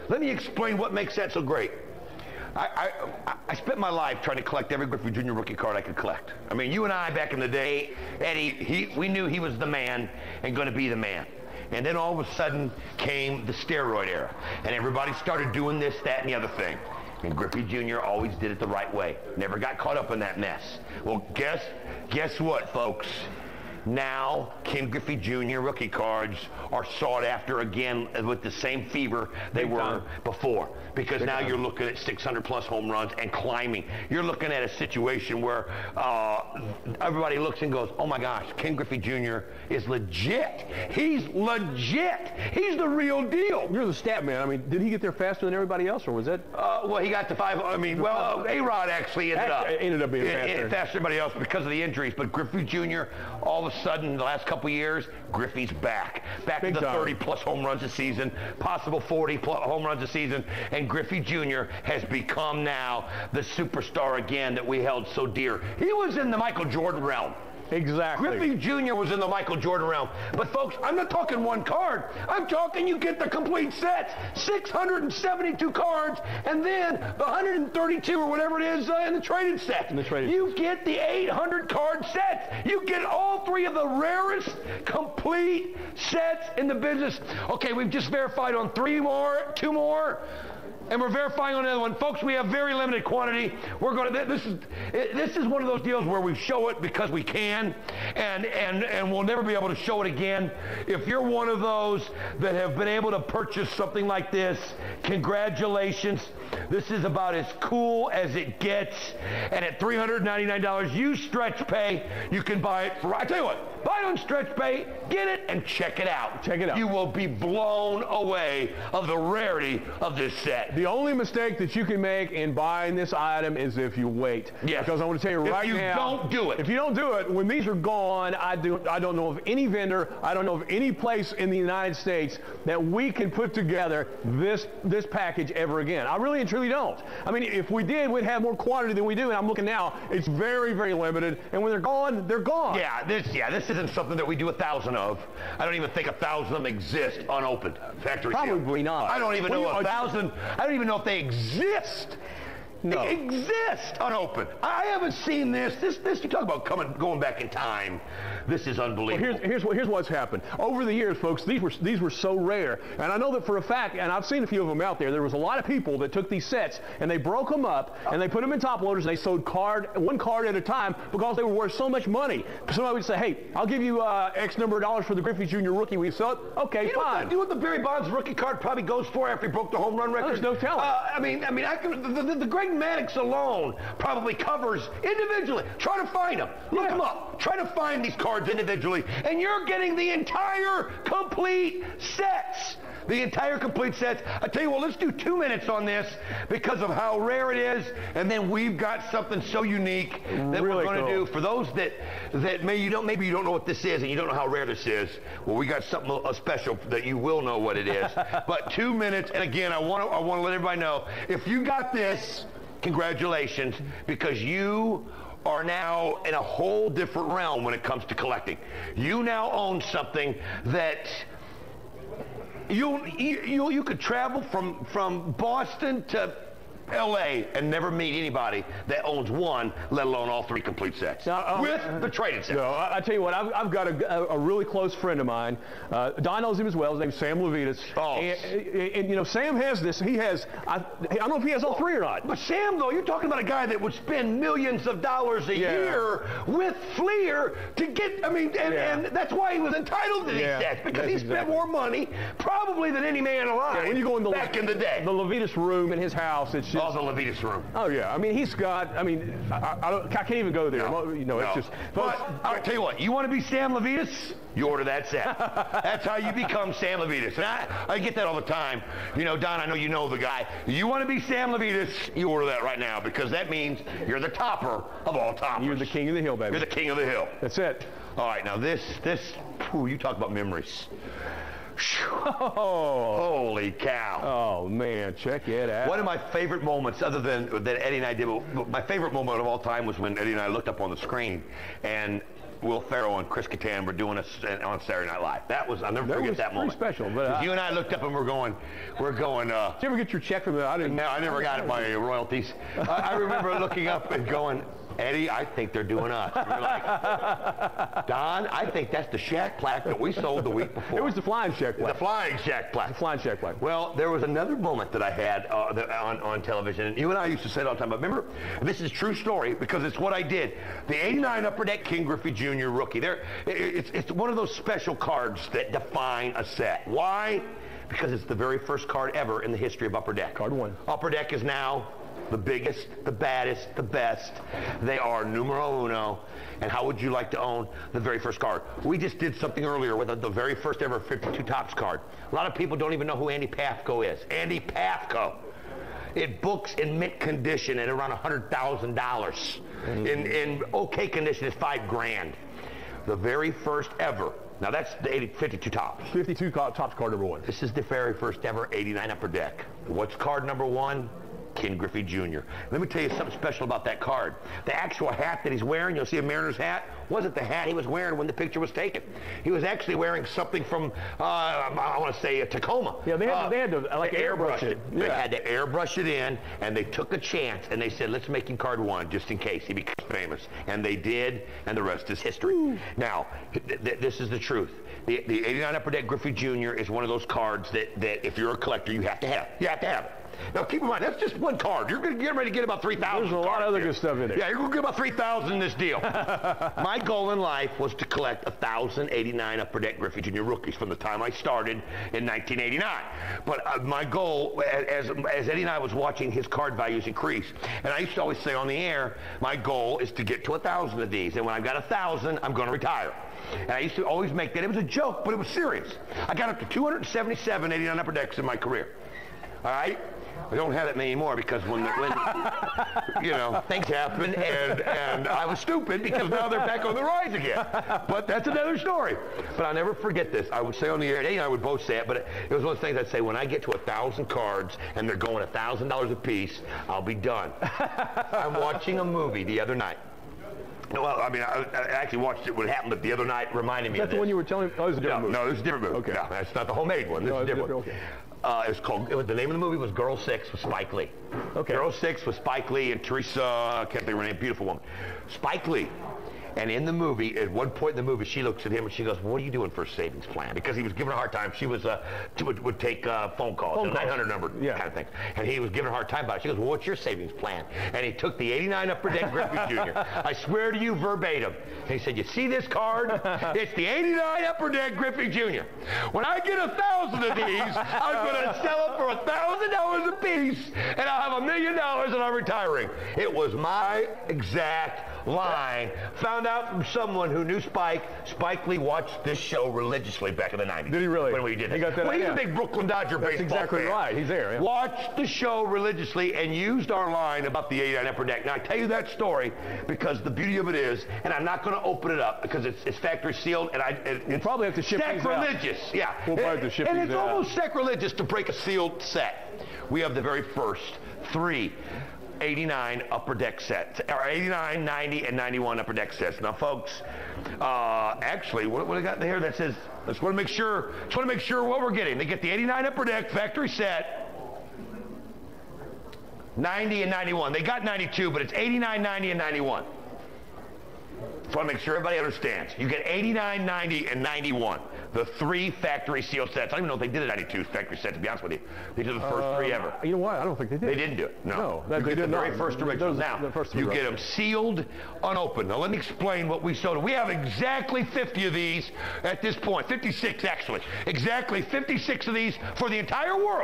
Let me explain what makes that so great. I spent my life trying to collect every Griffey Jr. rookie card I could collect. I mean, you and I back in the day, Eddie, we knew he was the man and going to be the man. And then all of a sudden came the steroid era. And everybody started doing this, that, and the other thing. And Griffey Jr. always did it the right way. Never got caught up in that mess. Well, guess what, folks? Now, Ken Griffey Jr. rookie cards are sought after again with the same fever they were before. Because now you're looking at 600 plus home runs and climbing. You're looking at a situation where everybody looks and goes, oh my gosh, Ken Griffey Jr. is legit. He's legit. He's the real deal. You're the stat man. I mean, did he get there faster than everybody else, or was that? Well, he got to 5. I mean, well, A-Rod actually ended up being faster. Faster than everybody else because of the injuries. But Griffey Jr., all of a sudden, the last couple of years, Griffey's back to the 30-plus home runs a season, possible 40-plus home runs a season, and Griffey Jr. has become now the superstar again that we held so dear. He was in the Michael Jordan realm. Exactly. Griffey Jr. was in the Michael Jordan realm. But folks, I'm not talking one card. I'm talking you get the complete sets. 672 cards, and then the 132 or whatever it is in the traded sets. You get the 800 card sets. You get all three of the rarest complete sets in the business. Okay, we've just verified on 2 more. And we're verifying on another one. Folks, we have very limited quantity. We're going to, this is one of those deals where we show it because we can, and we'll never be able to show it again. If you're one of those that have been able to purchase something like this, congratulations. This is about as cool as it gets. And at $399, use Stretch Pay. You can buy it for, I tell you what, buy it on Stretch Pay, get it, and check it out. Check it out. You will be blown away of the rarity of this set. The only mistake that you can make in buying this item is if you wait. Yes. Because I want to tell you right now. If you don't do it. If you don't do it, when these are gone, I don't know of any vendor, I don't know of any place in the United States that we can put together this package ever again. I really and truly don't. I mean, if we did, we'd have more quantity than we do, and I'm looking now, it's very, very limited, and when they're gone, they're gone. Yeah, this isn't something that we do 1,000 of. I don't even think 1,000 of them exist unopened. Factory sealed. Probably not. I don't even know 1,000. I don't even know if they exist. No. They exist unopened. I haven't seen this. You talk about going back in time. This is unbelievable. Well, here's what's happened. Over the years, folks, these were so rare. And I know that for a fact, and I've seen a few of them out there was a lot of people that took these sets and they broke them up and they put them in top loaders and they sold one card at a time because they were worth so much money. Somebody would say, hey, I'll give you X number of dollars for the Griffey Jr. rookie. We sell it? Okay, fine. You know what the Barry Bonds rookie card probably goes for after he broke the home run record? There's no telling. The Greg Maddux alone probably covers individually. Try to find them. Look them up. Try to find these cards individually, and you're getting the entire complete sets. The entire complete sets. I tell you what, let's do 2 minutes on this because of how rare it is, and then we've got something so unique that we're going to do for those that maybe you don't know what this is and you don't know how rare this is. Well, we got something special that you will know what it is. But 2 minutes, and again, I want to let everybody know if you got this. Congratulations, because you are now in a whole different realm when it comes to collecting. You now own something that you could travel from Boston to LA and never meet anybody that owns one, let alone all three complete sets with the traded sets. No, I tell you what, I've got a really close friend of mine. Don knows him as well. His name's Sam Levitas. Oh. And you know, Sam has this. He has, I don't know if he has all three or not. But Sam, though, you're talking about a guy that would spend millions of dollars a year with Fleer to get, and that's why he was entitled to these sets, because he spent more money probably than any man alive when you go in back in the day. The Levitas room in his house, it's just... Oh, the Levitas room. Oh, yeah. I mean, he's got, I can't even go there. No, it's just... But I'll tell you what, you want to be Sam Levitas? You order that set. That's how you become Sam Levitas. And I get that all the time. You know, Don, I know you know the guy. You want to be Sam Levitas, you order that right now, because that means you're the topper of all toppers. You're the king of the hill, baby. You're the king of the hill. That's it. All right, now you talk about memories. Oh. Holy cow. Oh, man, check it out. One of my favorite moments, other than that Eddie and I did, my favorite moment of all time was when Eddie and I looked up on the screen, and Will Ferrell and Chris Kattan were doing us on Saturday Night Live. I'll never forget that moment. Pretty special. But you and I looked up and we're going. Did you ever get your check from that? No, I never got my royalties. I remember looking up and going, Eddie, I think they're doing us. You're like, Don, I think that's the Shack plaque that we sold the week before. It was the Flying Shack plaque. The Flying Shack plaque. The Flying Shack plaque. Well, there was another moment that I had on television, and you and I used to say it all the time, but remember, this is a true story because it's what I did. The 89 Upper Deck King Griffey Jr. rookie. It's one of those special cards that define a set. Why? Because it's the very first card ever in the history of Upper Deck. Card 1. Upper Deck is now the biggest, the baddest, the best. They are numero uno. And how would you like to own the very first card? We just did something earlier with the very first ever 52 Topps card. A lot of people don't even know who Andy Pafko is. Andy Pafko. It books in mint condition at around $100,000. In okay condition, it's $5,000. The very first ever. Now that's the 52 Topps. 52 Topps card number 1. This is the very first ever 89 Upper Deck. What's card number 1? Ken Griffey Jr. Let me tell you something special about that card. The actual hat that he's wearing, you'll see a Mariners hat, wasn't the hat he was wearing when the picture was taken. He was actually wearing something from, I want to say, Tacoma. Yeah, they had to like airbrush it. Yeah. They had to airbrush it in, and they took a chance, and they said, let's make him card 1 just in case he becomes famous. And they did, and the rest is history. Ooh. Now, this is the truth. The 89 Upper Deck Griffey Jr. is one of those cards that if you're a collector, you have to have. You have to have it. Now, keep in mind, that's just one card. You're going to get ready to get about 3,000. There's a lot of other good stuff in there. Yeah, you're going to get about 3,000 in this deal. My goal in life was to collect 1,089 Upper Deck Griffey Jr. rookies from the time I started in 1989. But my goal, as Eddie and I was watching his card values increase, and I used to always say on the air, my goal is to get to 1,000 of these. And when I've got 1,000, I'm going to retire. And I used to always make that. It was a joke, but it was serious. I got up to 277 89 Upper Decks in my career. All right? I don't have that many anymore because when you know, things happen, and I was stupid because now they're back on the rise again. But that's another story. But I'll never forget this. I would say on the air, Eddie and I would both say it, but it was one of the things I'd say, when I get to 1,000 cards and they're going $1,000 a piece, I'll be done. I'm watching a movie the other night. Well, I mean, I actually watched it. What happened, but the other night reminded me of this. That's the one you were telling me? Oh, it was a different movie. No, it was a different movie. Okay. No, that's not the homemade one. This is a different one. Okay. The name of the movie was Girl 6 with Spike Lee. Okay. Girl 6 with Spike Lee and Teresa, I can't think of her name, beautiful woman. Spike Lee. And in the movie, at one point in the movie, she looks at him and she goes, "What are you doing for a savings plan?" Because he was giving her a hard time. She was would take phone calls, 900 number kind of thing. And he was giving her a hard time about it. She goes, "Well, what's your savings plan?" And he took the 89 Upper Deck Griffey Jr. I swear to you verbatim. And he said, "You see this card? It's the 89 Upper Deck Griffey Jr. When I get 1,000 of these, I'm going to sell them for $1,000 a piece, and I'll have $1 million and I'm retiring." It was my exact line. Found out from someone who knew Spike. Spike Lee watched this show religiously back in the 90s. Did he really? When we did he got that. Well, he's a big Brooklyn Dodger baseball exactly fan. Right. He's there. Yeah. Watched the show religiously and used our line about the 89 Upper Deck. Now, I tell you that story because the beauty of it is, and I'm not going to open it up because it's factory sealed, and we'll probably have to ship these out. Sacrilegious. Yeah. We'll probably have to ship and these it's almost sacrilegious to break a sealed set. We have the very first 3 89 Upper Deck sets, or 89, 90, and 91 Upper Deck sets. Now, folks, actually, what I got here that says, just want to make sure what we're getting. They get the 89 Upper Deck factory set, 90 and 91. They got 92, but it's 89, 90, and 91. Just want to make sure everybody understands. You get 89, 90, and 91. The 3 factory seal sets. I don't even know if they did a 92 factory set, to be honest with you. They did the first 3 ever. You know what? I don't think they did. They didn't do it. No. They get did the not. very first original. Now, you get them sealed, unopened. Now, let me explain what we sold. We have exactly 50 of these at this point. 56, actually. Exactly 56 of these for the entire world.